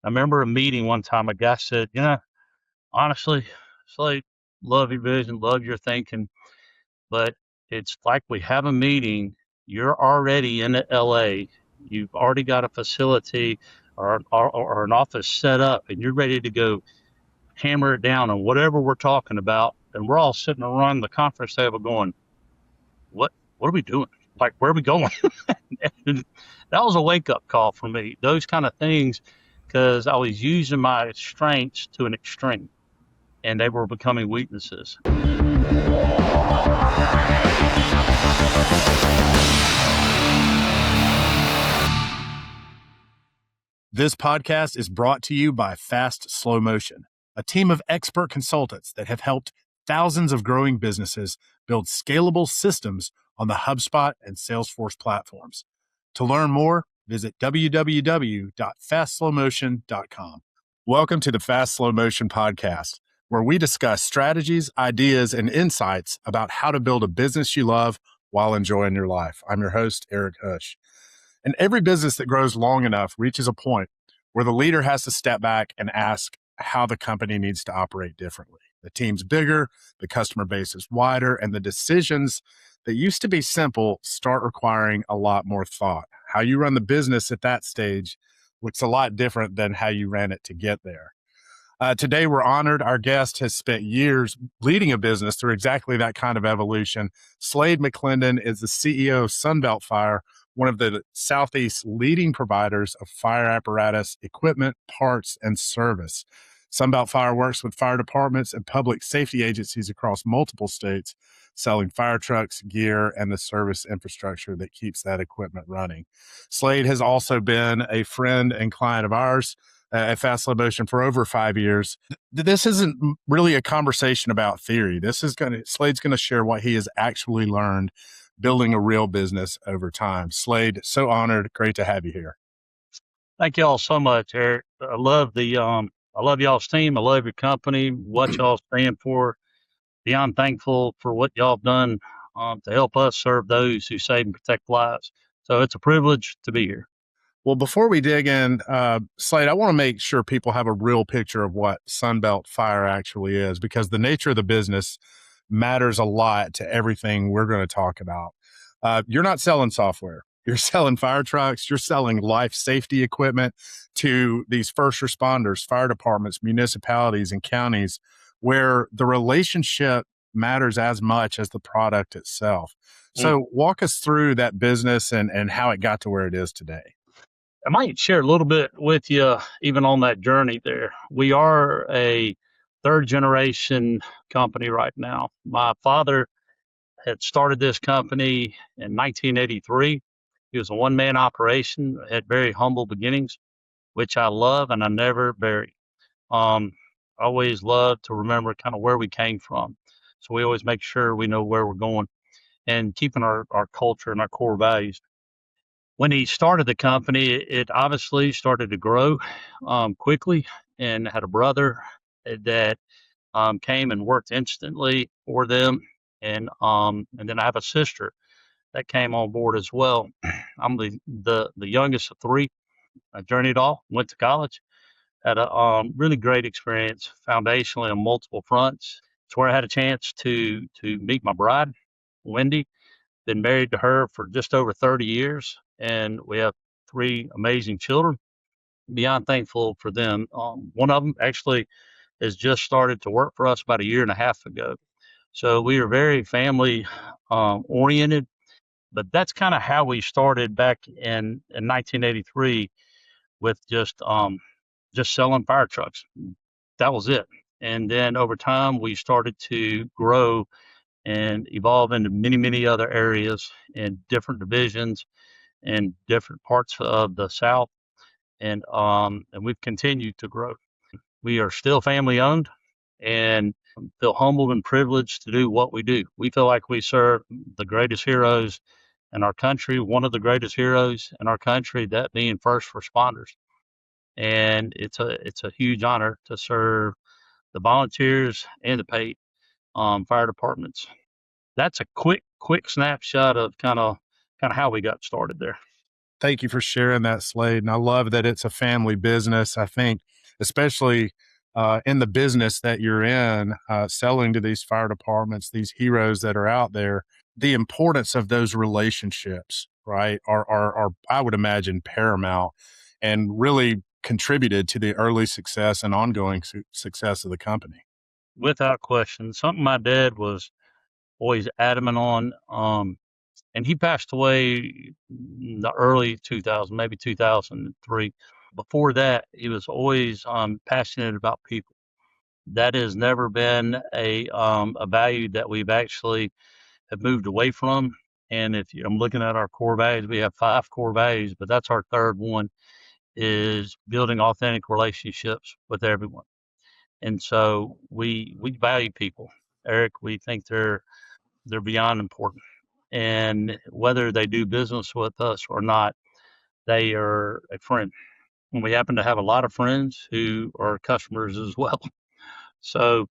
I remember a meeting one time, a guy said, honestly, Slade, love your vision, love your thinking, but it's like we have a meeting. You're already in LA. You've already got a facility or an office set up, and you're ready to go hammer it down on whatever we're talking about. And we're all sitting around the conference table going, what are we doing? Like, where are we going? And that was a wake up call for me. Those kind of things, because I was using my strengths to an extreme, and they were becoming weaknesses. This podcast is brought to you by Fast Slow Motion, a team of expert consultants that have helped thousands of growing businesses build scalable systems on the HubSpot and Salesforce platforms. To learn more, visit www.fastslowmotion.com. Welcome to the Fast Slow Motion podcast, where we discuss strategies, ideas, and insights about how to build a business you love while enjoying your life. I'm your host, Eric Hush. And every business that grows long enough reaches a point where the leader has to step back and ask how the company needs to operate differently. The team's bigger, the customer base is wider, and the decisions that used to be simple start requiring a lot more thought. How you run the business at that stage looks a lot different than how you ran it to get there. Today, we're honored. Our guest has spent years leading a business through exactly that kind of evolution. Slade McLendon is the CEO of Sunbelt Fire, one of the Southeast's leading providers of fire apparatus, equipment, parts, and service. Sunbelt Fire works with fire departments and public safety agencies across multiple states, selling fire trucks, gear, and the service infrastructure that keeps that equipment running. Slade has also been a friend and client of ours at Fast Slow Motion for over 5 years. This isn't really a conversation about theory. Slade's going to share what he has actually learned building a real business over time. Slade, so honored. Great to have you here. Thank y'all so much, Eric. I love y'all's team. I love your company, what y'all stand for. Beyond thankful for what y'all have done to help us serve those who save and protect lives. So it's a privilege to be here. Well, before we dig in, Slade, I want to make sure people have a real picture of what Sunbelt Fire actually is, because the nature of the business matters a lot to everything we're going to talk about. You're not selling software. You're selling fire trucks. You're selling life safety equipment to these first responders, fire departments, municipalities, and counties, where the relationship matters as much as the product itself. So walk us through that business and how it got to where it is today. I might share a little bit with you, even on that journey there. We are a third generation company right now. My father had started this company in 1983. He was a one-man operation, had very humble beginnings, which I love and I never bury. I always love to remember kind of where we came from. So we always make sure we know where we're going and keeping our culture and our core values. When he started the company, it obviously started to grow quickly, and had a brother that came and worked instantly for them, and then I have a sister that came on board as well. I'm the youngest of three. I journeyed all, went to college, had a really great experience foundationally on multiple fronts. It's where I had a chance to meet my bride, Wendy. Been married to her for just over 30 years, and we have three amazing children. Beyond thankful for them. One of them actually has just started to work for us about a year and a half ago. So we are very family oriented, but that's kind of how we started back in 1983 with just selling fire trucks. That was it. And then over time, we started to grow and evolve into many, many other areas and different divisions in different parts of the South. And we've continued to grow. We are still family owned and feel humbled and privileged to do what we do. We feel like we serve the greatest heroes in our country, one of the greatest heroes in our country, that being first responders. And it's a huge honor to serve the volunteers and the paid fire departments. That's a quick snapshot of kind of how we got started there. Thank you for sharing that, Slade. And I love that it's a family business. I think, especially in the business that you're in, selling to these fire departments, these heroes that are out there, the importance of those relationships, right, are I would imagine paramount and really contributed to the early success and ongoing success of the company. Without question. Something my dad was always adamant on. And he passed away in the early 2000s, maybe 2003. Before that, he was always passionate about people. That has never been a value that we've actually have moved away from. And if I'm looking at our core values, we have 5 core values, but that's our third one is building authentic relationships with everyone. And so we value people, Eric. We think they're beyond important. And whether they do business with us or not, they are a friend. And we happen to have a lot of friends who are customers as well. So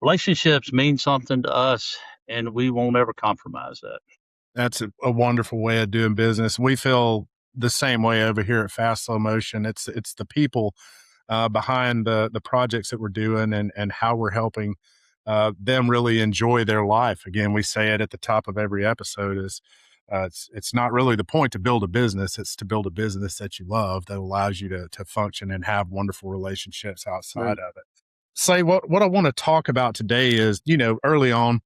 relationships mean something to us, and we won't ever compromise that. That's a wonderful way of doing business. We feel the same way over here at Fast Slow Motion. It's the people behind the projects that we're doing and how we're helping them really enjoy their life. Again, we say it at the top of every episode is it's not really the point to build a business. It's to build a business that you love that allows you to function and have wonderful relationships outside Right. of it. Say what I want to talk about today is, early on,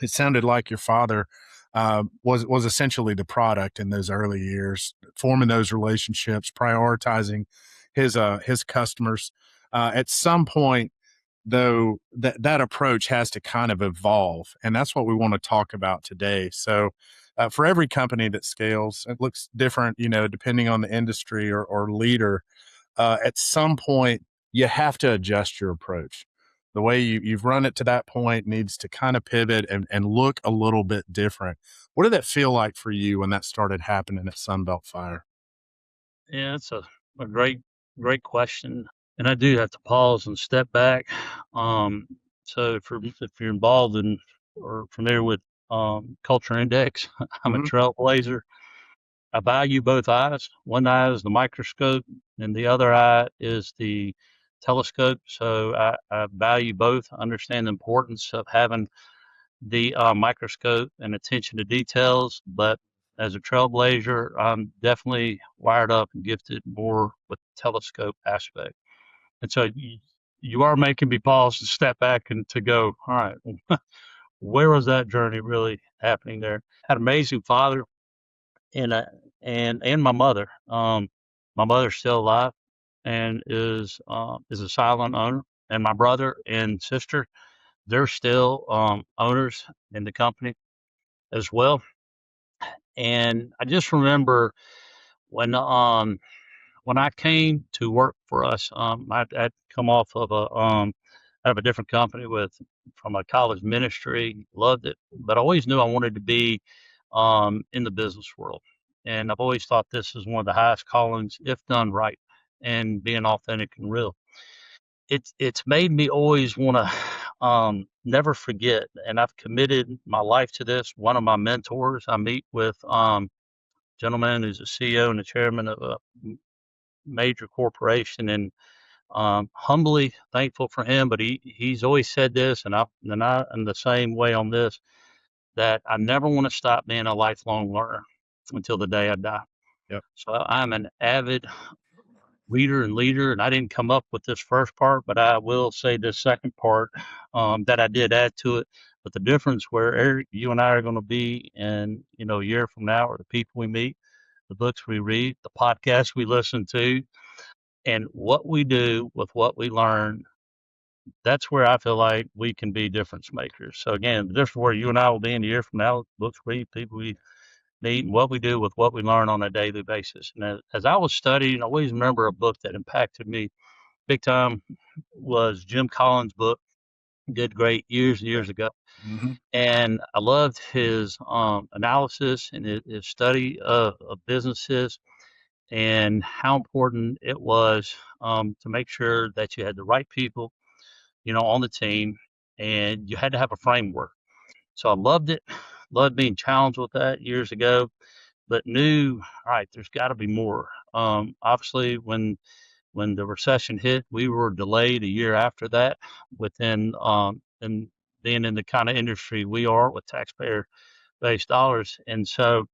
it sounded like your father was essentially the product in those early years, forming those relationships, prioritizing his customers. At some point, though, that approach has to kind of evolve, and that's what we want to talk about today. So, for every company that scales, it looks different, depending on the industry or leader. At some point, you have to adjust your approach. The way you've run it to that point needs to kind of pivot and look a little bit different. What did that feel like for you when that started happening at Sunbelt Fire? Yeah, it's a great question. And I do have to pause and step back. Um, so if you're involved in or familiar with Culture Index, I'm a Hmm. trailblazer. I value both eyes. One eye is the microscope, and the other eye is the telescope. So I value both. Understand the importance of having the microscope and attention to details. But as a trailblazer, I'm definitely wired up and gifted more with the telescope aspect. And so you are making me pause and step back and to go, all right, where was that journey really happening there? Had an amazing father and and my mother. My mother's still alive and is a silent owner, and my brother and sister, they're still owners in the company as well. And I just remember when um when I came to work for us, I'd come off of a out of a different company with from a college ministry, loved it, but I always knew I wanted to be in the business world. And I've always thought this is one of the highest callings if done right and being authentic and real. It's made me always want to never forget, and I've committed my life to this. One of my mentors, I meet with gentleman who's a CEO and the chairman of a major corporation, and humbly thankful for him. But he's always said this, and I am the same way on this, that I never want to stop being a lifelong learner until the day I die. Yep. So I'm an avid reader and leader, and I didn't come up with this first part, but I will say this second part that I did add to it. But the difference where Eric, you and I are going to be in a year from now, or the people we meet, the books we read, the podcasts we listen to, and what we do with what we learn, that's where I feel like we can be difference makers. So again, the difference where you and I will be in a year from now, books we read, people we meet, and what we do with what we learn on a daily basis. And as I was studying, I always remember a book that impacted me big time was Jim Collins' book. Did great years and years ago, Hmm. and I loved his analysis and his study of businesses and how important it was to make sure that you had the right people, on the team, and you had to have a framework. So I loved it, loved being challenged with that years ago. but knew, all right, there's got to be more. Obviously, when the recession hit, we were delayed a year after that within and being in the kind of industry we are with taxpayer based dollars. And so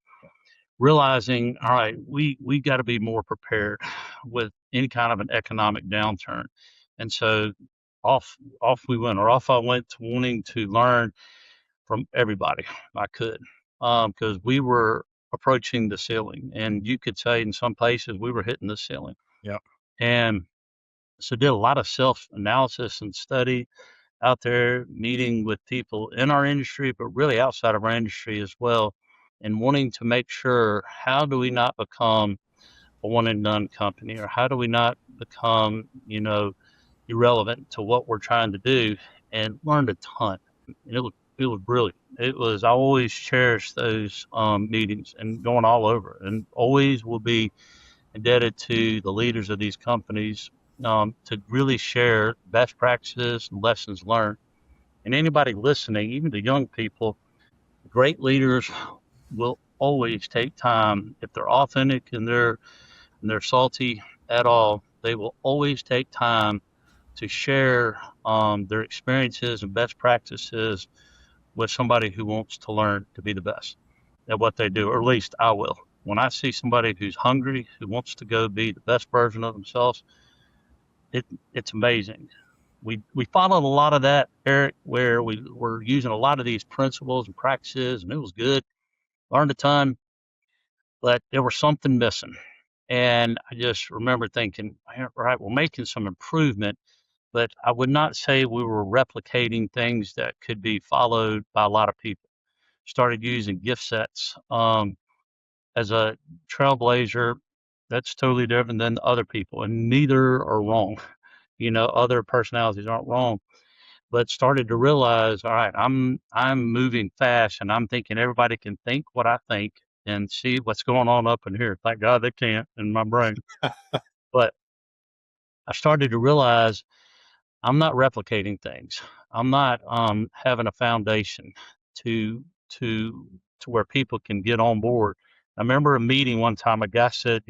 realizing, all right, we got to be more prepared with any kind of an economic downturn. And so off we went, or off I went to wanting to learn from everybody I could, because we were approaching the ceiling, and you could say in some places we were hitting the ceiling. Yeah. And so did a lot of self analysis and study out there, meeting with people in our industry, but really outside of our industry as well, and wanting to make sure, how do we not become a one and done company, or how do we not become, irrelevant to what we're trying to do, and learned a ton. And it was brilliant. It was, I always cherish those meetings and going all over, and always will be indebted to the leaders of these companies to really share best practices and lessons learned. And anybody listening, even the young people, great leaders will always take time, if they're authentic and they're salty at all, they will always take time to share their experiences and best practices with somebody who wants to learn to be the best at what they do, or at least I will. When I see somebody who's hungry, who wants to go be the best version of themselves, it's amazing. We followed a lot of that, Eric, where we were using a lot of these principles and practices, and it was good. Learned a ton, but there was something missing. And I just remember thinking, all right, we're making some improvement, but I would not say we were replicating things that could be followed by a lot of people. Started using gift sets as a trailblazer. That's totally different than other people, and neither are wrong. Other personalities aren't wrong, but started to realize, all right, I'm moving fast, and I'm thinking everybody can think what I think and see what's going on up in here. Thank God they can't in my brain. But I started to realize I'm not replicating things. I'm not having a foundation to to to where people can get on board. I remember a meeting one time. A guy said,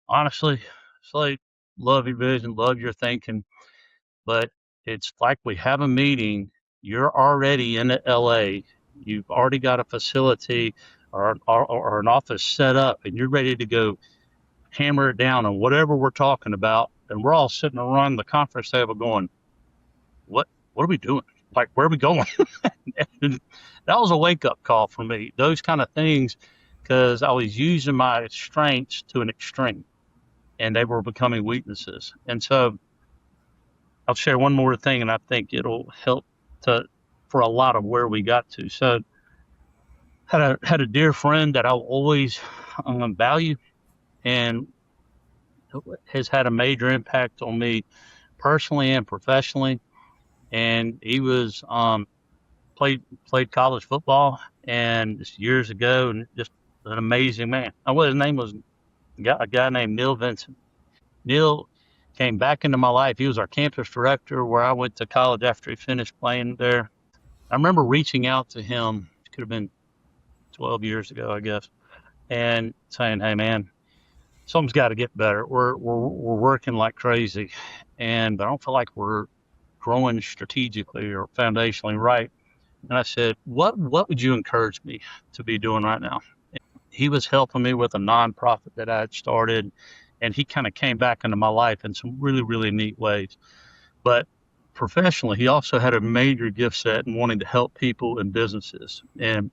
honestly, Slade, love your vision, love your thinking, but it's like we have a meeting. You're already in LA. You've already got a facility or an office set up, and you're ready to go hammer it down on whatever we're talking about. And we're all sitting around the conference table going, what are we doing? Like, where are we going? And that was a wake up call for me. Those kind of things, because I was using my strengths to an extreme, and they were becoming weaknesses. And so I'll share one more thing, and I think it'll help to for a lot of where we got to. So had a dear friend that I'll always value, and has had a major impact on me personally and professionally. And he was played college football, and just years ago, and just an amazing man. His name was a guy named Neil Vincent. Neil came back into my life. He was our campus director where I went to college after he finished playing there. I remember reaching out to him. It could have been 12 years ago, I guess, and saying, "Hey, man, something's got to get better. We're working like crazy, and I don't feel like we're growing strategically or foundationally right." And I said, "What would you encourage me to be doing right now?" He was helping me with a nonprofit that I had started, and he kind of came back into my life in some really, really neat ways. But professionally, he also had a major gift set in wanting to help people and businesses. And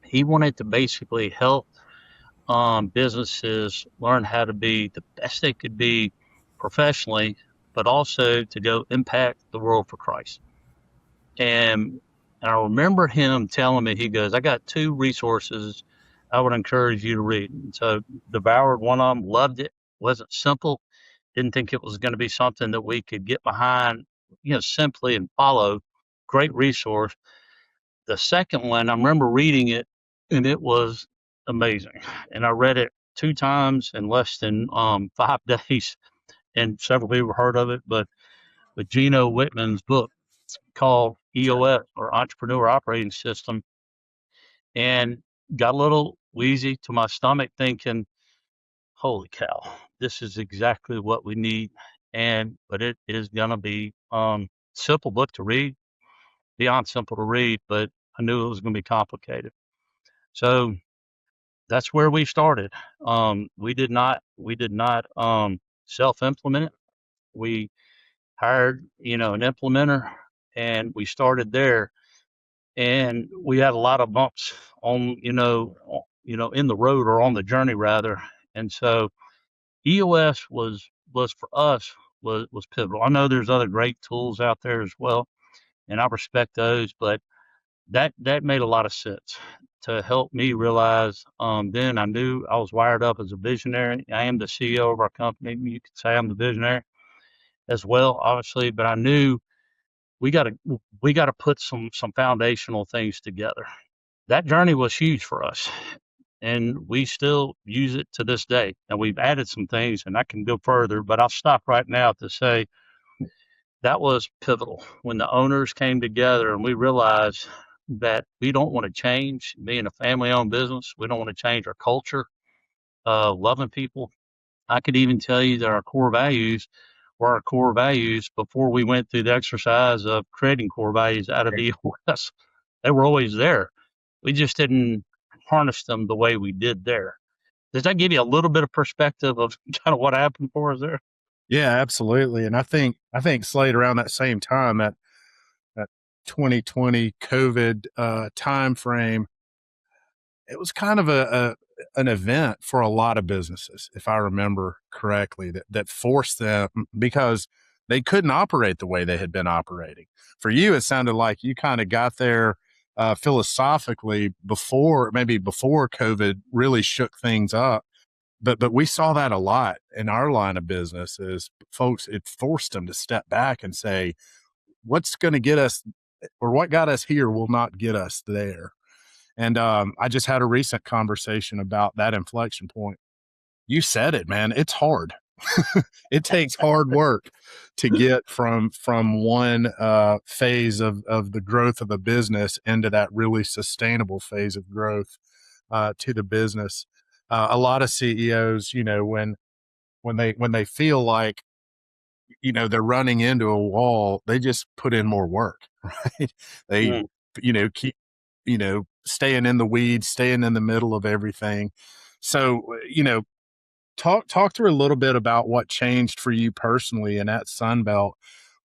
he wanted to basically help businesses learn how to be the best they could be professionally, but also to go impact the world for Christ. And I remember him telling me, he goes, "I got two resources I would encourage you to read." And so devoured one of them, loved it, wasn't simple, didn't think it was going to be something that we could get behind, simply and follow. Great resource. The second one, I remember reading it, and it was amazing. And I read it two times in less than 5 days, and several people heard of it, but Gino Whitman's book called EOS, or Entrepreneur Operating System. And got a little wheezy to my stomach thinking, holy cow, this is exactly what we need. But it is going to be simple book to read, beyond simple to read, but I knew it was going to be complicated. So that's where we started. We did not self implement it. We hired, an implementer, and we started there. And we had a lot of bumps on, in the road, or on the journey rather. And so EOS was for us, was pivotal. I know there's other great tools out there as well, and I respect those, but that made a lot of sense to help me realize. Then I knew I was wired up as a visionary. I am the CEO of our company. You could say I'm the visionary as well, obviously, but I knew we got to we got to put some foundational things together. That journey was huge for us, and we still use it to this day. And we've added some things, and I can go further, but I'll stop right now to say that was pivotal when the owners came together and we realized that we don't want to change. Being a family owned business, we don't want to change our culture, loving people. I could even tell you that our core values were our core values before we went through the exercise of creating core values out of EOS. They were always there. We just didn't harness them the way we did there. Does that give you a little bit of perspective of kind of what happened for us there? Yeah, absolutely. And I think Slade, around that same time, that 2020 COVID time frame, it was kind of a an event for a lot of businesses, if I remember correctly, that forced them, because they couldn't operate the way they had been operating. For you, it sounded like you kind of got there philosophically before COVID really shook things up. But we saw that a lot in our line of business. Is folks, it forced them to step back and say, what's going to get us, or what got us here will not get us there. And I just had a recent conversation about that inflection point. You said it, man. It's hard. It takes hard work to get from one phase of the growth of a business into that really sustainable phase of growth to the business. A lot of CEOs, when they feel like, they're running into a wall, they just put in more work, right? They, Mm. keep, staying in the weeds, staying in the middle of everything. So, talk through a little bit about what changed for you personally and at Sunbelt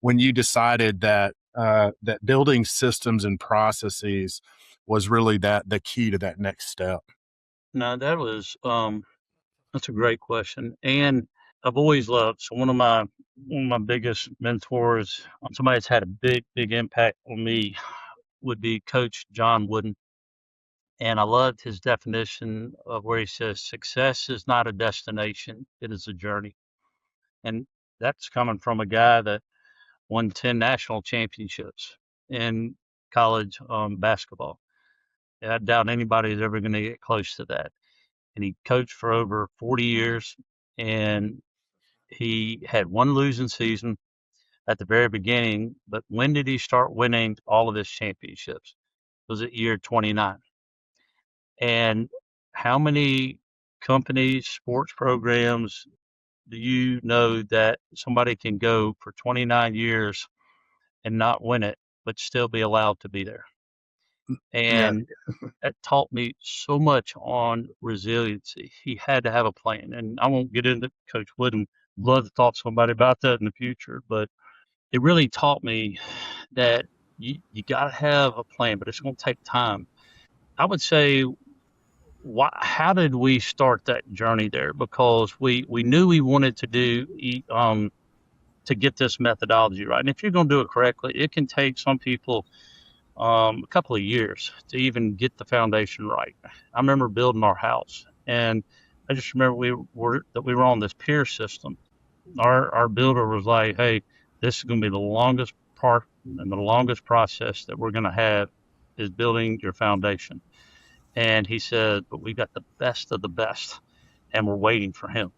when you decided that building systems and processes was really the key to that next step. No, that's a great question. And I've always loved, so one of my biggest mentors, somebody that's had a big impact on me, would be Coach John Wooden. And I loved his definition of where he says success is not a destination, it is a journey. And that's coming from a guy that won 10 national championships in college basketball. I doubt anybody's ever going to get close to that. And he coached for over 40 years, and he had one losing season at the very beginning. But when did he start winning all of his championships? It was at year 29. And how many companies, sports programs do you know that somebody can go for 29 years and not win it, but still be allowed to be there? Yeah. And that taught me so much on resiliency. He had to have a plan. And I won't get into Coach Wooden. Love to talk to somebody about that in the future, but it really taught me that you got to have a plan, but it's going to take time. I would say, how did we start that journey there? Because we knew we wanted to to get this methodology right. And if you're going to do it correctly, it can take some people a couple of years to even get the foundation right. I remember building our house, and I just remember we were on this pier system. Our builder was like, "Hey, this is going to be the longest part and the longest process that we're going to have is building your foundation." And he said, "But we got the best of the best, and we're waiting for him."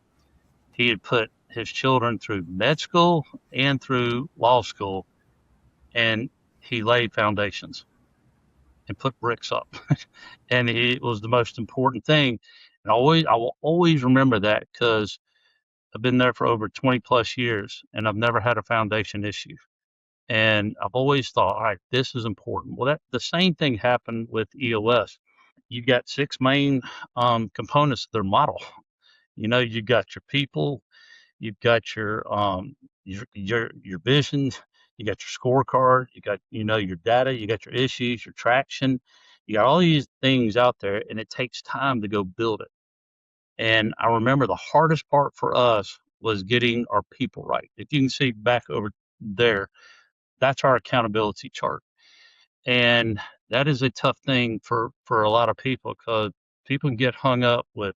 He had put his children through med school and through law school, and he laid foundations. and put bricks up. And it was the most important thing. And I will always remember that because I've been there for over 20 plus years and I've never had a foundation issue. And I've always thought, all right, this is important. Well, that the same thing happened with EOS. You got six main components of their model. You know, you got your people, you've got your vision, you got your scorecard, you got your data, you got your issues, your traction, you got all these things out there, and it takes time to go build it. And I remember the hardest part for us was getting our people right. If you can see back over there, that's our accountability chart. And that is a tough thing for a lot of people because people can get hung up with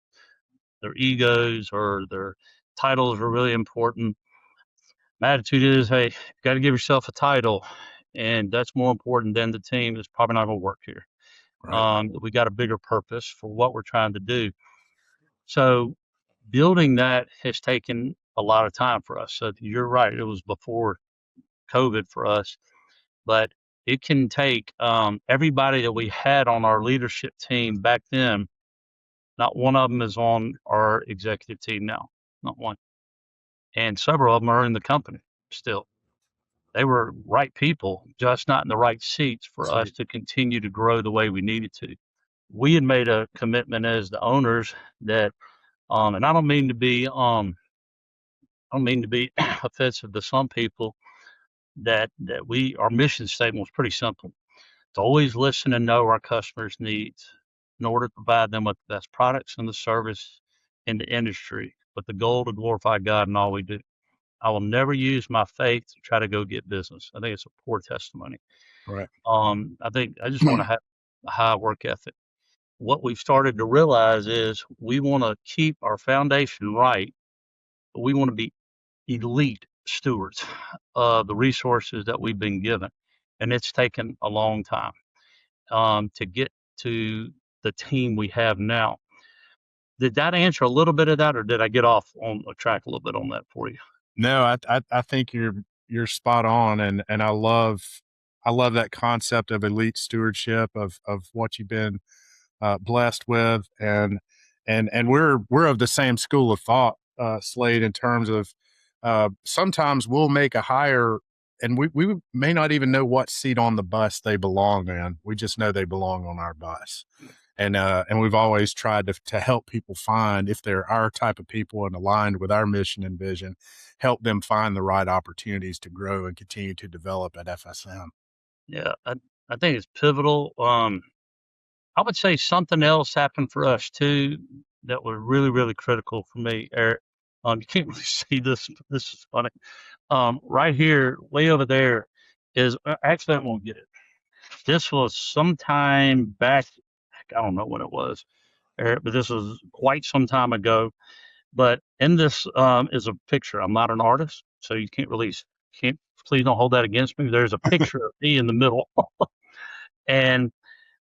their egos or their titles are really important. My attitude is, hey, you got to give yourself a title, and that's more important than the team. It's probably not going to work here. Right. We got a bigger purpose for what we're trying to do. So building that has taken a lot of time for us. So you're right; it was before COVID for us, but it can take everybody that we had on our leadership team back then. Not one of them is on our executive team now. Not one. And several of them are in the company still. They were right people, just not in the right seats for us to continue to grow the way we needed to. We had made a commitment as the owners that, and I don't mean to be offensive to some people, that our mission statement was pretty simple. To always listen and know our customers' needs in order to provide them with the best products and the service in the industry, with the goal to glorify God in all we do. I will never use my faith to try to go get business. I think it's a poor testimony. Right. I think I just want to have a high work ethic. What we've started to realize is we want to keep our foundation right, but we want to be elite stewards of the resources that we've been given. And it's taken a long time to get to the team we have now. Did that answer a little bit of that, or did I get off on a track a little bit on that for you? No, I think you're spot on, and I love that concept of elite stewardship of what you've been blessed with, and we're of the same school of thought, Slade, in terms of sometimes we'll make a hire, and we may not even know what seat on the bus they belong in. We just know they belong on our bus. And we've always tried to help people find, if they're our type of people and aligned with our mission and vision, help them find the right opportunities to grow and continue to develop at FSM. Yeah, I think it's pivotal. I would say something else happened for us too that was really, really critical for me, Eric. You can't really see this. This is funny. Right here, way over there, is actually I won't get it. This was sometime back. I don't know when it was, Eric, but this was quite some time ago. But in this is a picture. I'm not an artist, so you can't really can't. Please don't hold that against me. There's a picture of me in the middle, and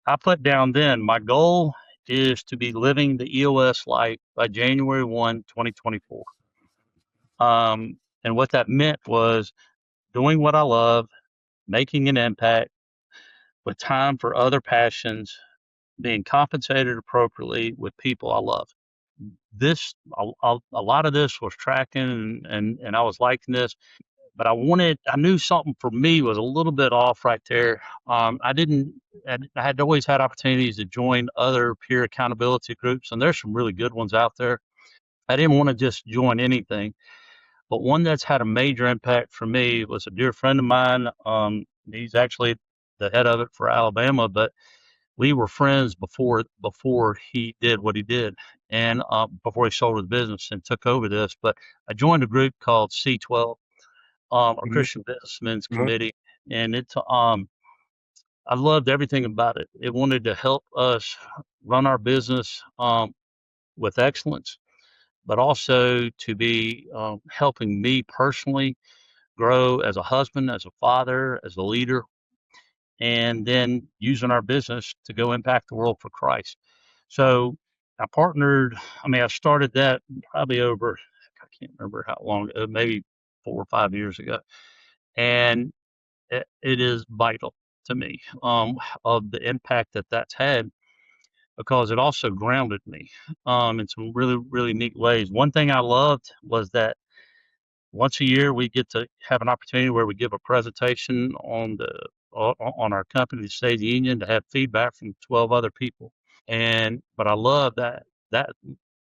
I put down then my goal is to be living the EOS life by January 1, 2024. And what that meant was doing what I love, making an impact with time for other passions, being compensated appropriately with people I love. This, a lot of this was tracking and I was liking this, but I knew something for me was a little bit off right there. I didn't, I had always had opportunities to join other peer accountability groups, and there's some really good ones out there. I didn't want to just join anything, but one that's had a major impact for me was a dear friend of mine. He's actually the head of it for Alabama, but we were friends before he did what he did, and before he sold his business and took over this. But I joined a group called C12, a Mm-hmm. Christian Businessmen's Mm-hmm. Committee, and I loved everything about it. It wanted to help us run our business with excellence, but also to be helping me personally grow as a husband, as a father, as a leader, and then using our business to go impact the world for Christ. So I partnered. I mean, I started that probably over, I can't remember how long, maybe 4 or 5 years ago, and it is vital to me of the impact that that's had, because it also grounded me in some really, really neat ways. One thing I loved was that once a year we get to have an opportunity where we give a presentation on our company, the State of the Union, to have feedback from 12 other people. And but I love that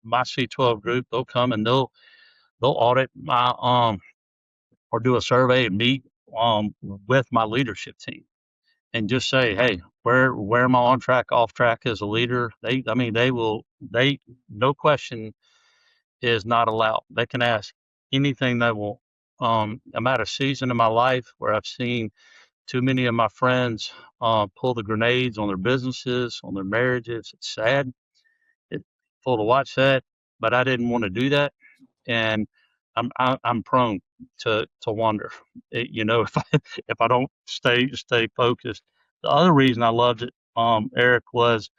my C12 group, they'll come and they'll audit my or do a survey and meet with my leadership team and just say, hey, where am I on track, off track as a leader? I mean, they no question is not allowed. They can ask anything they want. I'm at a season in my life where I've seen too many of my friends pull the grenades on their businesses, on their marriages. It's sad. It's full to watch that, but I didn't want to do that, and I'm prone to wander. If I don't stay focused. The other reason I loved it, Eric, was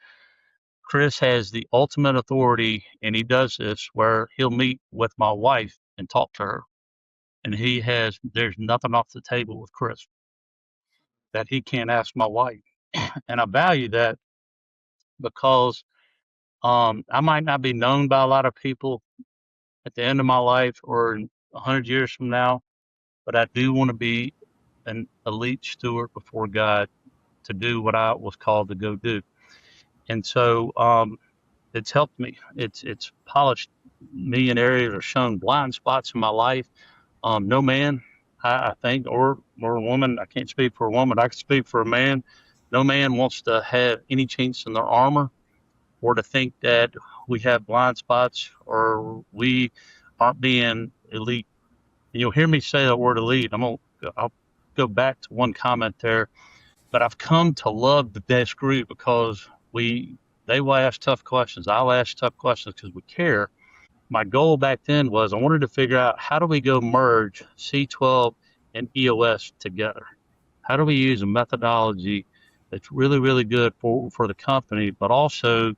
Chris has the ultimate authority, and he does this where he'll meet with my wife and talk to her, and there's nothing off the table with Chris that he can't ask my wife, and I value that because I might not be known by a lot of people at the end of my life or in 100 years from now, but I do want to be an elite steward before God to do what I was called to go do. And so it's helped me. It's polished me in areas or shown blind spots in my life. No man, I think, or a woman. I can't speak for a woman. I can speak for a man. No man wants to have any chinks in their armor or to think that we have blind spots or we aren't being elite. And you'll hear me say the word elite. I'll go back to one comment there, but I've come to love the best group because they will ask tough questions. I'll ask tough questions because we care. My goal back then was I wanted to figure out how do we go merge C12 and EOS together? How do we use a methodology that's really, really good for the company, but also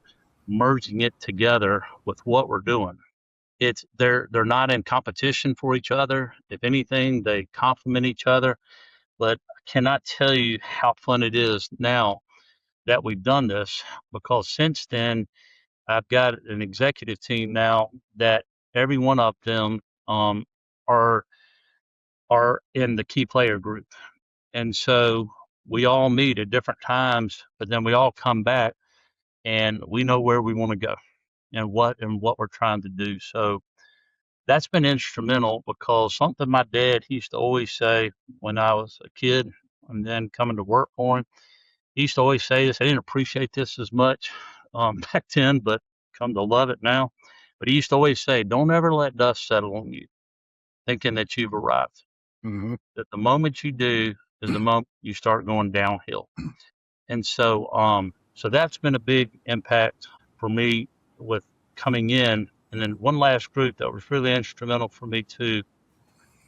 merging it together with what we're doing? They're not in competition for each other. If anything, they complement each other. But I cannot tell you how fun it is now that we've done this, because since then I've got an executive team now that every one of them are in the key player group, and so we all meet at different times, but then we all come back and we know where we want to go and what we're trying to do. So that's been instrumental, because something my dad used to always say when I was a kid and then coming to work for him, he used to always say this. I didn't appreciate this as much back then, but come to love it now. But he used to always say, don't ever let dust settle on you, thinking that you've arrived. Mm-hmm. That the moment you do is the moment you start going downhill. And so that's been a big impact for me with coming in. And then one last group that was really instrumental for me too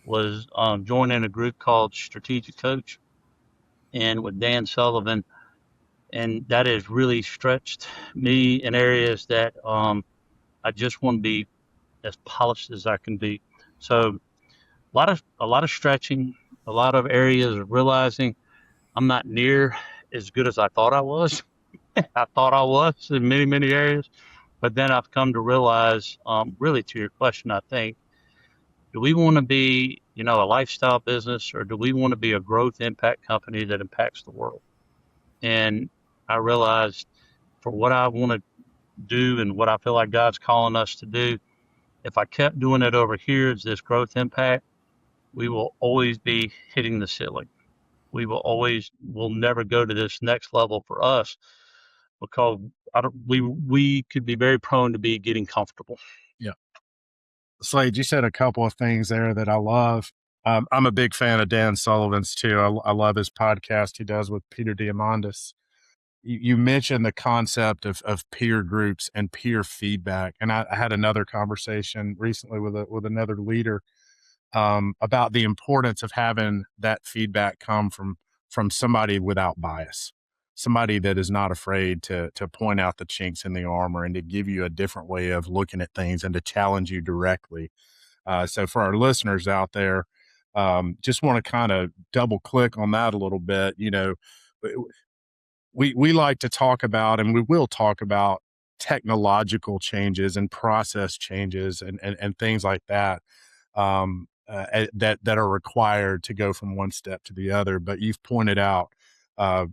was joining a group called Strategic Coach, and with Dan Sullivan, and that has really stretched me in areas that I just want to be as polished as I can be. So a lot of stretching, a lot of areas of realizing I'm not near as good as I thought I was. I thought I was in many, many areas, but then I've come to realize, really, to your question, I think, do we want to be, a lifestyle business, or do we want to be a growth impact company that impacts the world? And I realized for what I want to do and what I feel like God's calling us to do, if I kept doing it over here as this growth impact, we will always be hitting the ceiling. We'll never go to this next level for us, because we could be very prone to be getting comfortable. Yeah. Slade, you said a couple of things there that I love. I'm a big fan of Dan Sullivan's too. I love his podcast he does with Peter Diamandis. You mentioned the concept of peer groups and peer feedback. And I had another conversation recently with another leader about the importance of having that feedback come from somebody without bias, somebody that is not afraid to point out the chinks in the armor and to give you a different way of looking at things and to challenge you directly. So for our listeners out there, just want to kind of double click on that a little bit. we like to talk about, and we will talk about technological changes and process changes and things like that, that are required to go from one step to the other. But you've pointed out uh,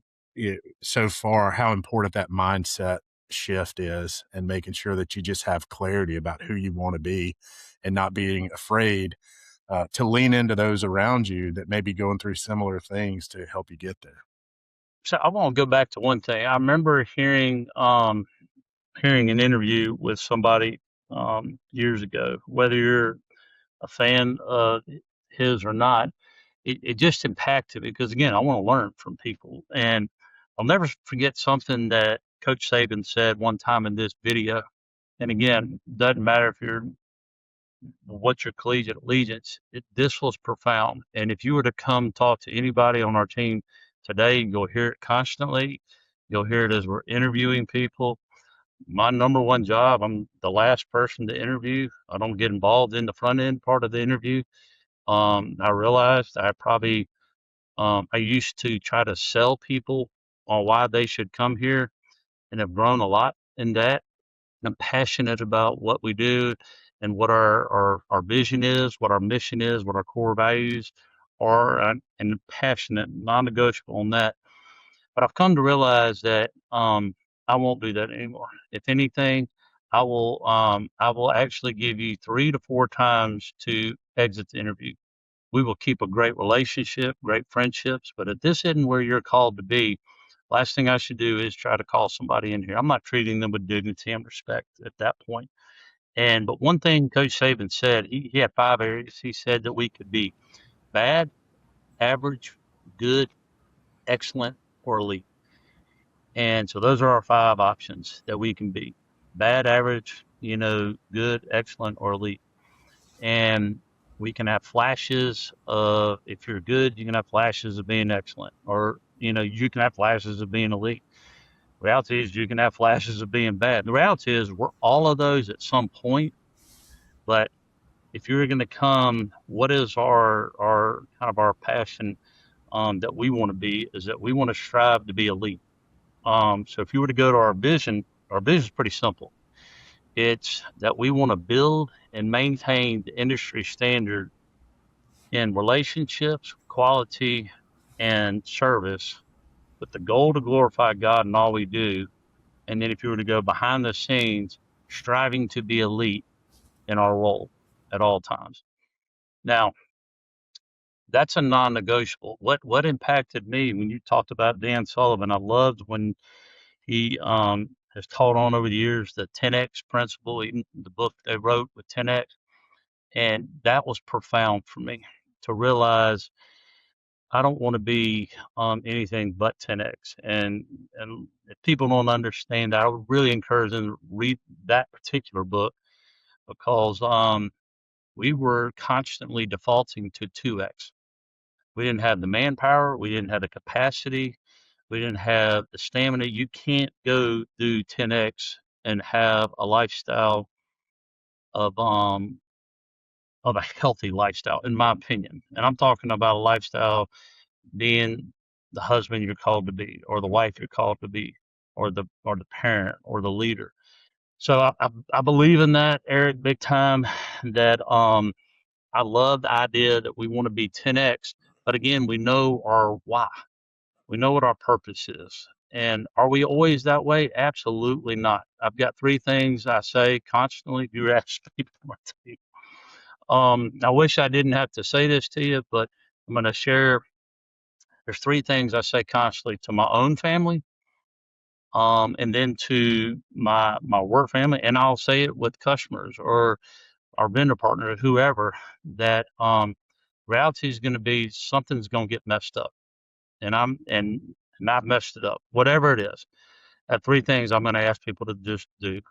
so far how important that mindset shift is, and making sure that you just have clarity about who you want to be, and not being afraid to lean into those around you that may be going through similar things to help you get there. So I want to go back to one thing. I remember hearing an interview with somebody years ago. Whether you're a fan of his or not, it just impacted me because again, I want to learn from people, and I'll never forget something that Coach Saban said one time in this video. And again, doesn't matter if you're what's your collegiate allegiance. This was profound, and if you were to come talk to anybody on our team today, you'll hear it constantly. You'll hear it as we're interviewing people. My number one job, I'm the last person to interview. I don't get involved in the front end part of the interview. I realized I used to try to sell people on why they should come here, and have grown a lot in that. I'm passionate about what we do and what our vision is, what our mission is, what our core values are, and passionate, non-negotiable on that. But I've come to realize that I won't do that anymore. If anything, I will actually give you 3 to 4 times to exit the interview. We will keep a great relationship, great friendships, but if this isn't where you're called to be, last thing I should do is try to call somebody in here. I'm not treating them with dignity and respect at that point. But one thing Coach Saban said, he had 5 areas. He said that we could be bad, average, good, excellent, or elite. And so those are our 5 options that we can be: bad, average, good, excellent, or elite. And we can have flashes of, if you're good, you can have flashes of being excellent, or, you can have flashes of being elite. Reality is you can have flashes of being bad. The reality is we're all of those at some point, but if you're going to come, what is our kind of our passion that we want to be is that we want to strive to be elite. So if you were to go to our vision is pretty simple. It's that we want to build and maintain the industry standard in relationships, quality, and service, with the goal to glorify God in all we do. And then if you were to go behind the scenes, striving to be elite in our role at all times. Now, that's a non-negotiable. What impacted me when you talked about Dan Sullivan, I loved when he has taught on over the years the 10x principle, even the book they wrote with 10x, and that was profound for me to realize I don't want to be anything but 10x. And if people don't understand that, I would really encourage them to read that particular book, because we were constantly defaulting to 2x. We didn't have the manpower, we didn't have the capacity, we didn't have the stamina. You can't go do 10x and have a lifestyle of um of a healthy lifestyle, in my opinion. And I'm talking about a lifestyle being the husband you're called to be, or the wife you're called to be, or the parent, or the leader. So I believe in that, Eric, big time. That I love the idea that we want to be 10x, but again, we know our why. We know what our purpose is. And are we always that way? Absolutely not. I've got 3 things I say constantly. If you ask people, I tell you. I wish I didn't have to say this to you, but I'm going to share. There's 3 things I say constantly to my own family, and then to my work family, and I'll say it with customers or our vendor partner, whoever. That reality is going to be something's going to get messed up, and I've messed it up, whatever it is. I have 3 things I'm going to ask people to just do.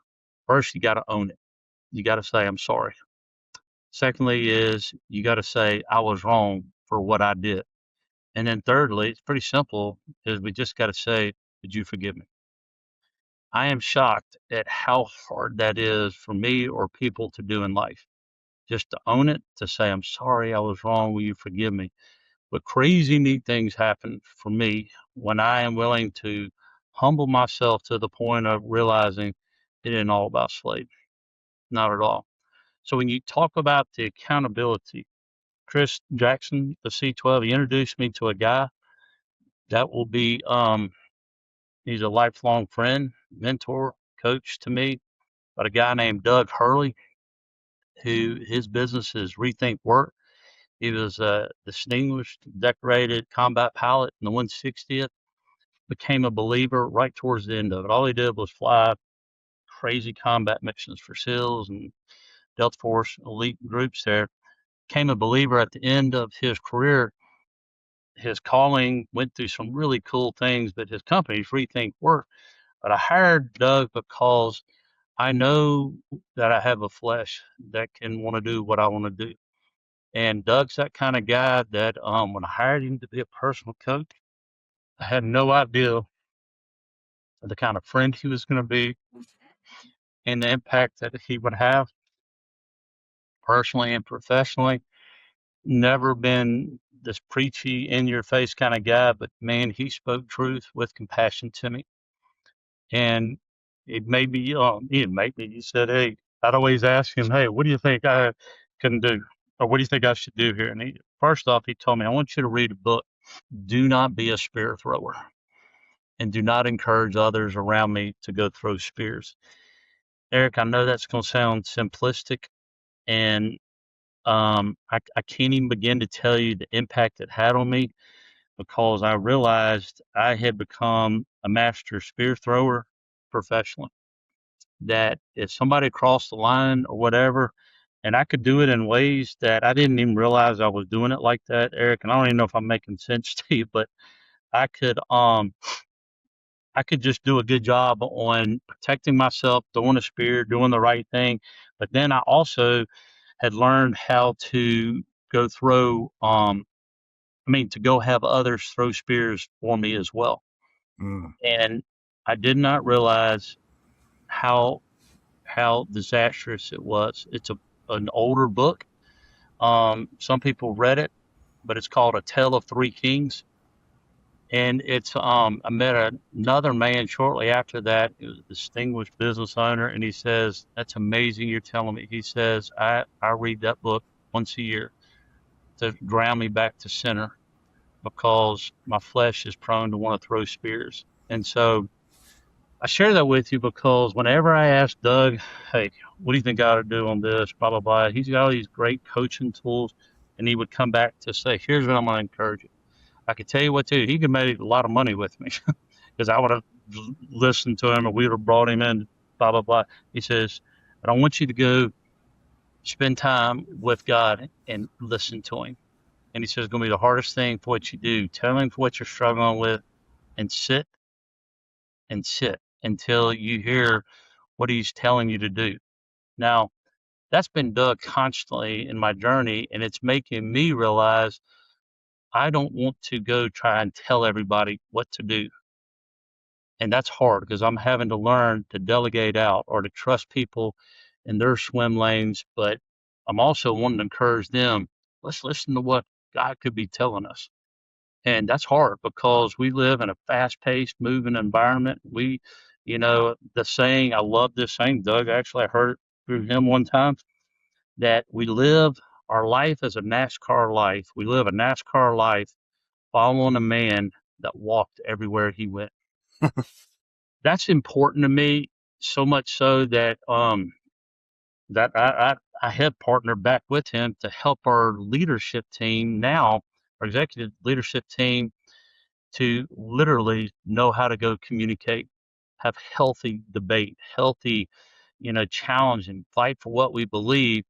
First, you got to own it. You got to say I'm sorry. Secondly, is you got to say I was wrong for what I did. And then thirdly, it's pretty simple, is we just got to say, "Did you forgive me?" I am shocked at how hard that is for me or people to do in life. Just to own it, to say, "I'm sorry, I was wrong. Will you forgive me?" But crazy neat things happen for me when I am willing to humble myself to the point of realizing it isn't all about Slade. Not at all. So when you talk about the accountability, Chris Jackson, the C12, he introduced me to a guy that will be, he's a lifelong friend, mentor, coach to me, but a guy named Doug Hurley, who his business is Rethink Work. He was a distinguished, decorated combat pilot in the 160th, became a believer right towards the end of it. All he did was fly crazy combat missions for SEALs and Delta Force elite groups there. Became a believer at the end of his career. His calling went through some really cool things, but his company's Rethink Work. But I hired Doug because I know that I have a flesh that can want to do what I want to do. And Doug's that kind of guy that when I hired him to be a personal coach, I had no idea the kind of friend he was going to be and the impact that he would have personally and professionally. Never been this preachy, in your face kind of guy, but man, he spoke truth with compassion to me. And it made me, he said, hey, I'd always ask him, hey, what do you think I can do? Or what do you think I should do here? And first off, he told me, I want you to read a book. Do not be a spear thrower and do not encourage others around me to go throw spears. Eric, I know that's going to sound simplistic, and I can't even begin to tell you the impact it had on me because I realized I had become a master spear thrower professionally. That if somebody crossed the line or whatever, and I could do it in ways that I didn't even realize I was doing it like that, Eric, and I don't even know if I'm making sense to you, but I could um I could just do a good job on protecting myself, throwing a spear, doing the right thing. But then I also had learned how to go throw, to go have others throw spears for me as well. Mm. And I did not realize how disastrous it was. It's an older book. Some people read it, but it's called A Tale of Three Kings. And it's I met another man shortly after that. He was a distinguished business owner, and he says, "That's amazing you're telling me." He says, "I read that book once a year to ground me back to center because my flesh is prone to want to throw spears." And so I share that with you because whenever I ask Doug, "Hey, what do you think I ought to do on this?" Blah blah blah. He's got all these great coaching tools, and he would come back to say, "Here's what I'm going to encourage you." I could tell you what too. He could make a lot of money with me because I would have listened to him or we would have brought him in. Blah blah blah. He says, "But I want you to go spend time with God and listen to Him." And he says, "It's going to be the hardest thing for what you do. Tell Him what you're struggling with, and sit until you hear what He's telling you to do." Now, that's been dug constantly in my journey, and it's making me realize I don't want to go try and tell everybody what to do. And that's hard because I'm having to learn to delegate out or to trust people in their swim lanes. But I'm also wanting to encourage them. Let's listen to what God could be telling us. And that's hard because we live in a fast paced, moving environment. The saying, I love this saying, Doug, actually, I heard it through him one time, that we live our life as a NASCAR life. We live a NASCAR life following a man that walked everywhere he went. That's important to me, so much so that I have partnered back with him to help our leadership team now, our executive leadership team, to literally know how to go communicate, have healthy debate, healthy, challenge and fight for what we believe,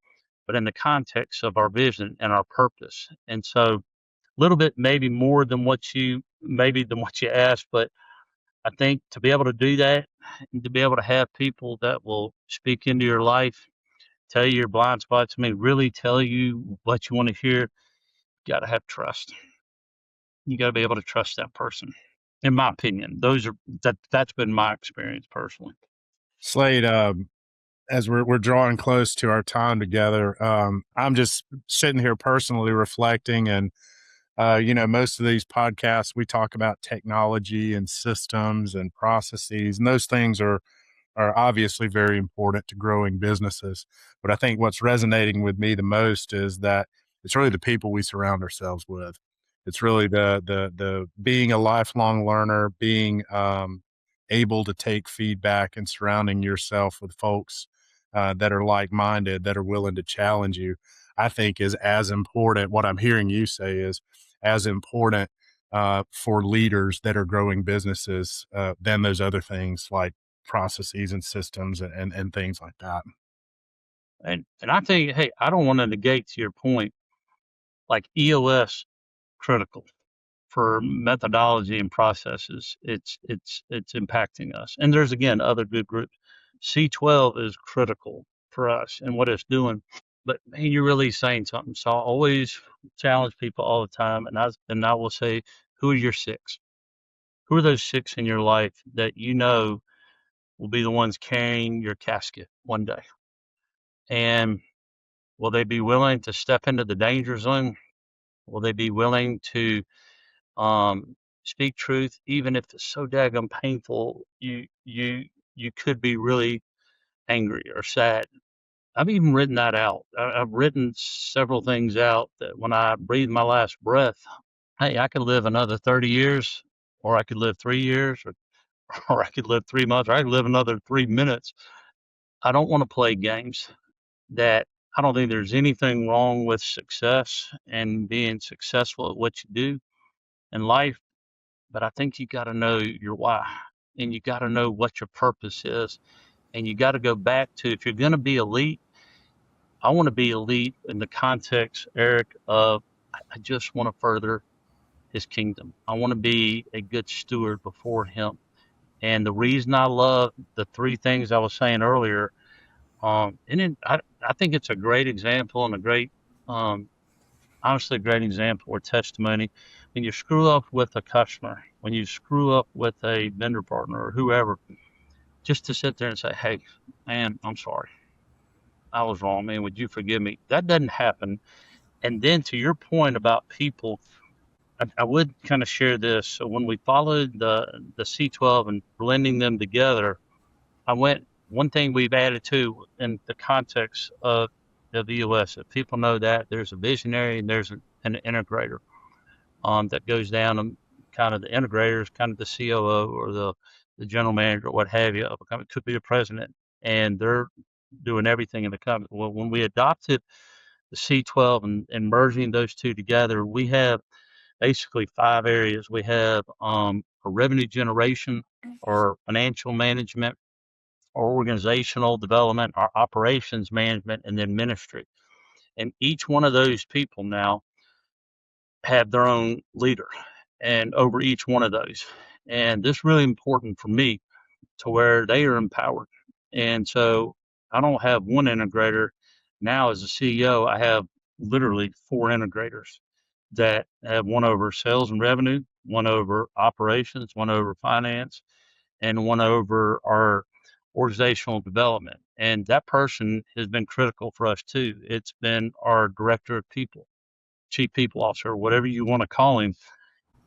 but in the context of our vision and our purpose. And so a little bit maybe more than what you asked, but I think to be able to do that and to be able to have people that will speak into your life, tell you your blind spots, really tell you what you want to hear, you got to have trust. You got to be able to trust that person. In my opinion, that's been my experience personally. Slade, as we're drawing close to our time together, I'm just sitting here personally reflecting, and Most of these podcasts, we talk about technology and systems and processes, and those things are obviously very important to growing businesses. But I think what's resonating with me the most is that it's really the people we surround ourselves with. It's really the being a lifelong learner, being able to take feedback and surrounding yourself with folks that are like minded, that are willing to challenge you. I think is as important. What I'm hearing you say is as important for leaders that are growing businesses than those other things like processes and systems and things like that. And I think, hey, I don't want to negate to your point, like EOS critical for methodology and processes. It's impacting us. And there's again other good groups. C12 is critical for us and what it's doing. But man, you're really saying something. So I always challenge people all the time, and I will say, who are your six? Who are those six in your life that you know will be the ones carrying your casket one day? And will they be willing to step into the danger zone? Will they be willing to um, speak truth, even if it's so daggum painful? You could be really angry or sad. I've even written that out. I've written several things out that when I breathe my last breath, hey, I could live another 30 years, or I could live 3 years, or I could live 3 months, or I could live another 3 minutes. I don't want to play games. That I don't think there's anything wrong with success and being successful at what you do in life, but I think you got to know your why, and you got to know what your purpose is, and you got to go back to, if you're going to be elite, I want to be elite in the context, Eric, of I just want to further his kingdom. I want to be a good steward before him. And the reason I love the three things I was saying earlier, I think it's a great example and a great, um, honestly, a great example or testimony. When you screw up with a customer, when you screw up with a vendor partner or whoever, just to sit there and say, hey, man, I'm sorry. I was wrong, man. Would you forgive me? That doesn't happen. And then to your point about people, I would kind of share this. So when we followed the C12 and blending them together, one thing we've added to in the context of EOS, if people know that there's a visionary and there's an integrator that goes down, and kind of the integrator is kind of the COO or the general manager or what have you of a company. It could be a president, and they're doing everything in the company. Well, when we adopted the C12 and merging those two together, we have basically five areas. We have a revenue generation or financial management, our organizational development, our operations management, and then ministry. And each one of those people now have their own leader and over each one of those. And this is really important for me to where they are empowered. And so I don't have one integrator. Now as a CEO, I have literally four integrators that have one over sales and revenue, one over operations, one over finance, and one over our organizational development. And that person has been critical for us too. It's been our director of people, chief people officer, whatever you want to call him.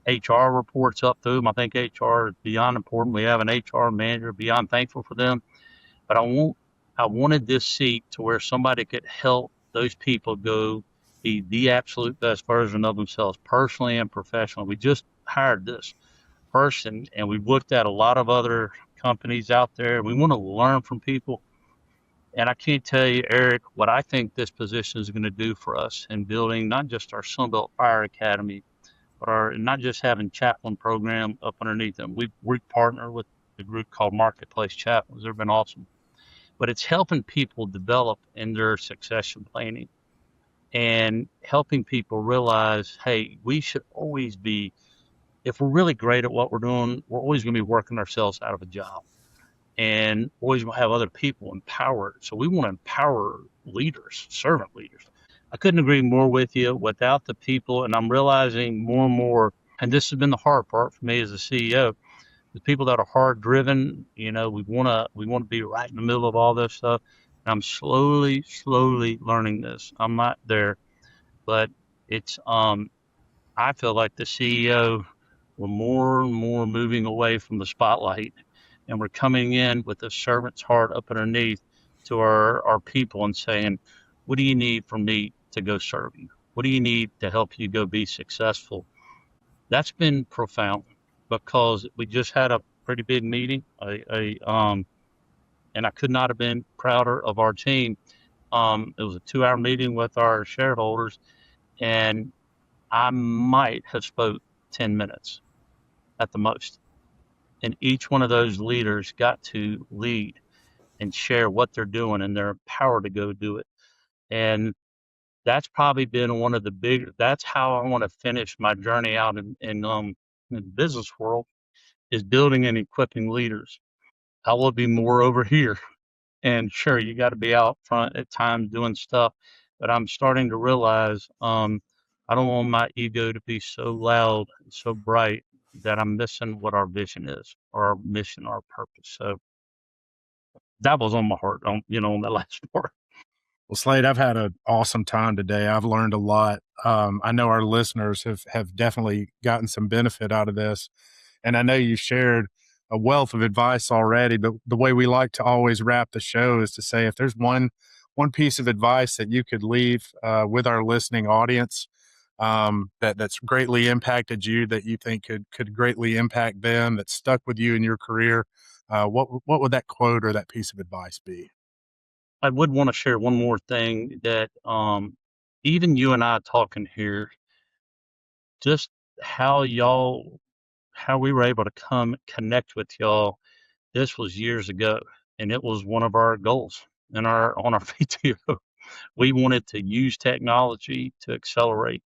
HR reports up through him. I think HR is beyond important. We have an HR manager, beyond thankful for them. But I wanted this seat to where somebody could help those people go be the absolute best version of themselves, personally and professionally. We just hired this person, and we've looked at a lot of other companies out there. We want to learn from people. And I can't tell you, Eric, what I think this position is going to do for us in building not just our Sunbelt Fire Academy, but our not just having chaplain program up underneath them. We partner with a group called Marketplace Chaplains. They've been awesome. But it's helping people develop in their succession planning and helping people realize, hey, we should always be, if we're really great at what we're doing, we're always going to be working ourselves out of a job and always have other people empowered. So we want to empower leaders, servant leaders. I couldn't agree more with you. Without the people, and I'm realizing more and more, and this has been the hard part for me as a CEO, the people that are hard driven, we want to be right in the middle of all this stuff. And I'm slowly learning this. I'm not there, but it's I feel like the CEO, we're more and more moving away from the spotlight, and we're coming in with a servant's heart up underneath to our people and saying, what do you need from me to go serve you? What do you need to help you go be successful? That's been profound because we just had a pretty big meeting. And I could not have been prouder of our team. It was a 2 hour meeting with our shareholders, and I might have spoke 10 minutes at the most. And each one of those leaders got to lead and share what they're doing and their power to go do it. And that's probably been one of the big, that's how I want to finish my journey out in the business world, is building and equipping leaders. I will be more over here. And sure, you got to be out front at times doing stuff, but I'm starting to realize I don't want my ego to be so loud and so bright that I'm missing what our vision is, or our mission, our purpose. So that was on my heart, on that last part. Well, Slade, I've had an awesome time today. I've learned a lot. I know our listeners have definitely gotten some benefit out of this. And I know you shared a wealth of advice already, but the way we like to always wrap the show is to say, if there's one piece of advice that you could leave with our listening audience that's greatly impacted you, that you think could greatly impact them, that stuck with you in your career, what would that quote or that piece of advice be? I would want to share one more thing that even you and I talking here, just how y'all, how we were able to come connect with y'all. This was years ago, and it was one of our goals in our on our PTO. We wanted to use technology to accelerate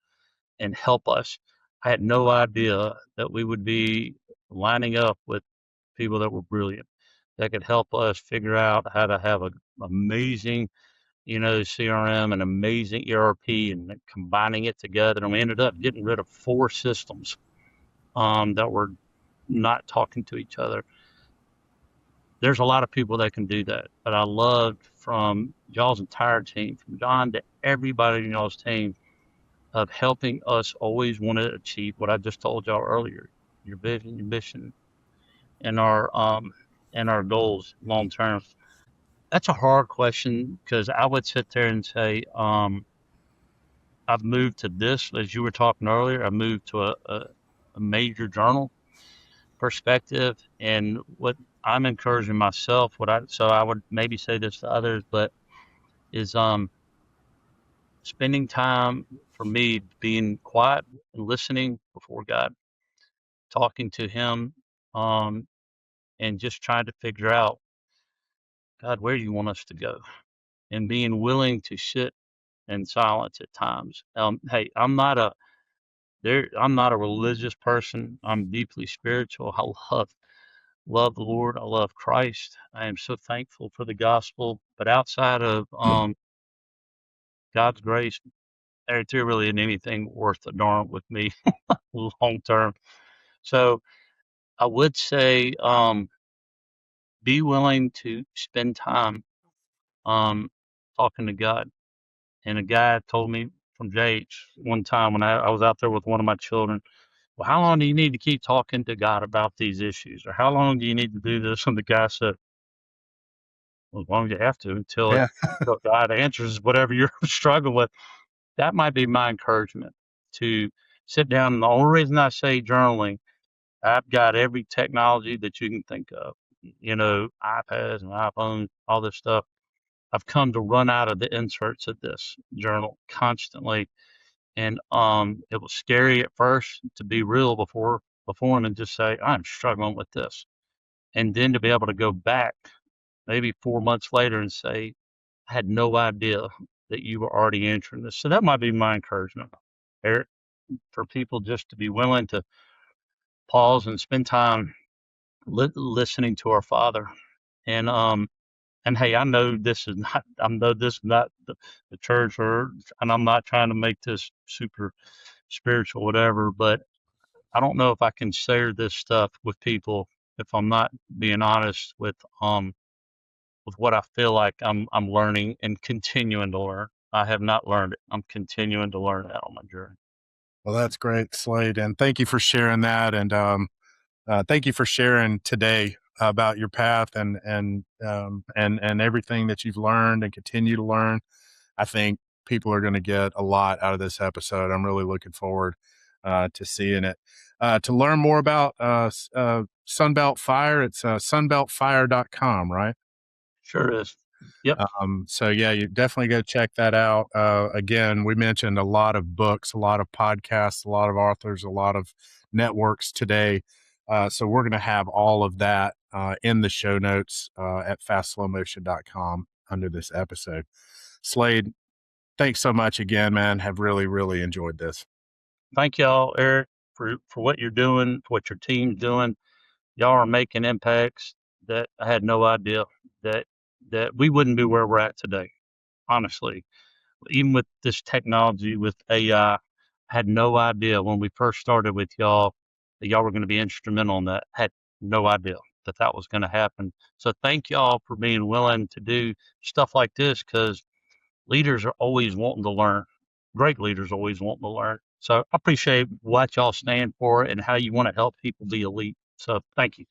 and help us. I had no idea that we would be lining up with people that were brilliant, that could help us figure out how to have an amazing, CRM and amazing ERP, and then combining it together. And we ended up getting rid of 4 systems that were not talking to each other. There's a lot of people that can do that, but I loved from y'all's entire team, from John to everybody in y'all's team, of helping us always want to achieve what I just told y'all earlier: your vision, your mission, and our goals long term. That's a hard question because I would sit there and say, I've moved to this, as you were talking earlier. I moved to a major journal perspective, and what I'm encouraging myself, so I would maybe say this to others, but is spending time, for me, being quiet and listening before God, talking to Him, um, and just trying to figure out, God, where do you want us to go, and being willing to sit in silence at times. Hey, I'm not a religious person. I'm deeply spiritual. I love the Lord. I love Christ. I am so thankful for the gospel. But outside of God's grace, there really isn't anything worth a darn with me long term. So I would say, be willing to spend time um, talking to God. And a guy told me from JH one time when I was out there with one of my children, well, how long do you need to keep talking to God about these issues? Or how long do you need to do this? And the guy said, well, as long as you have to, Yeah. until God answers whatever you're struggling with. That might be my encouragement, to sit down. And the only reason I say journaling, I've got every technology that you can think of, iPads and iPhones, all this stuff. I've come to run out of the inserts of this journal constantly. And it was scary at first to be real before and just say, I'm struggling with this. And then to be able to go back maybe 4 months later and say, I had no idea that you were already answering this. So that might be my encouragement, Eric, for people just to be willing to pause and spend time listening to our Father. And hey, I know this is not. I know this is not the church, and I'm not trying to make this super spiritual, whatever. But I don't know if I can share this stuff with people if I'm not being honest with what I feel like I'm learning and continuing to learn. I have not learned it. I'm continuing to learn that on my journey. Well, that's great, Slade. And thank you for sharing that. And thank you for sharing today about your path and everything that you've learned and continue to learn. I think people are going to get a lot out of this episode. I'm really looking forward to seeing it. To learn more about Sunbelt Fire, it's sunbeltfire.com, right? Sure is. Yep. So yeah, you definitely go check that out. Again, we mentioned a lot of books, a lot of podcasts, a lot of authors, a lot of networks today. So we're going to have all of that in the show notes at fastslowmotion.com under this episode. Slade, thanks so much again, man. Have really, really enjoyed this. Thank y'all, Eric, for what you're doing, for what your team's doing. Y'all are making impacts that I had no idea that we wouldn't be where we're at today. Honestly, even with this technology, with AI, I had no idea when we first started with y'all that y'all were going to be instrumental in that. I had no idea that that was going to happen. So thank y'all for being willing to do stuff like this, because leaders are always wanting to learn. Great leaders always wanting to learn. So I appreciate what y'all stand for and how you want to help people be elite. So thank you.